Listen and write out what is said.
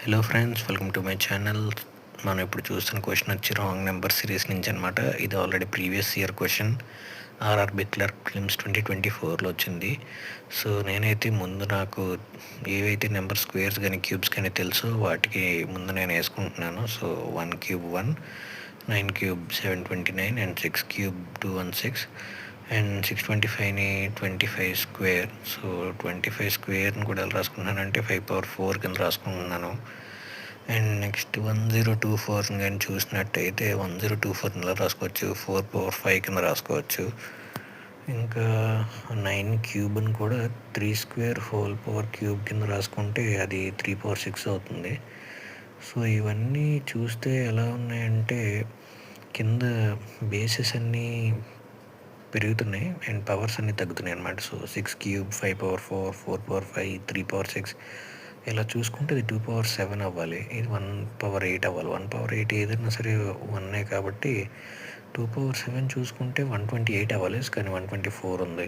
Hello friends, welcome to my channel. మనం ఇప్పుడు చూస్తున్న క్వశ్చన్ వచ్చి రాంగ్ నెంబర్ సిరీస్ నుంచి అనమాట. ఇది already previous year question RRB clerk prelims 2024లో వచ్చింది. సో నేనైతే ముందు నాకు ఏవైతే నెంబర్ స్క్వేర్స్ కానీ క్యూబ్స్ కానీ తెలుసో వాటికి ముందు నేను వేసుకుంటున్నాను. So 1 cube 1, 9 cube 729 and 6 cube 216 and 625ని 25 స్క్వేర్. సో 25 స్క్వేర్ని కూడా ఎలా రాసుకుంటున్నానంటే 5/4 కింద రాసుకుంటున్నాను. అండ్ నెక్స్ట్ 1024 కానీ చూసినట్టయితే 1024 ఎలా రాసుకోవచ్చు, 4/5 కింద రాసుకోవచ్చు. ఇంకా 9 క్యూబ్ని కూడా 3 స్క్వేర్ హోల్ పవర్ క్యూబ్ కింద రాసుకుంటే అది 3/6 అవుతుంది. సో ఇవన్నీ చూస్తే ఎలా ఉన్నాయంటే కింద బేసెస్ అన్నీ పెరుగుతున్నాయి అండ్ పవర్స్ అన్నీ తగ్గుతున్నాయి అన్నమాట. సో 6 క్యూబ్ 5/4, 4/5, 3/6 ఇలా చూసుకుంటే ఇది 2/7 అవ్వాలి. ఇది 1/8 అవ్వాలి. 1/8 ఏదైనా సరే 1 కాబట్టి 2/7 చూసుకుంటే 128 అవ్వాలి. కానీ 124 ఉంది.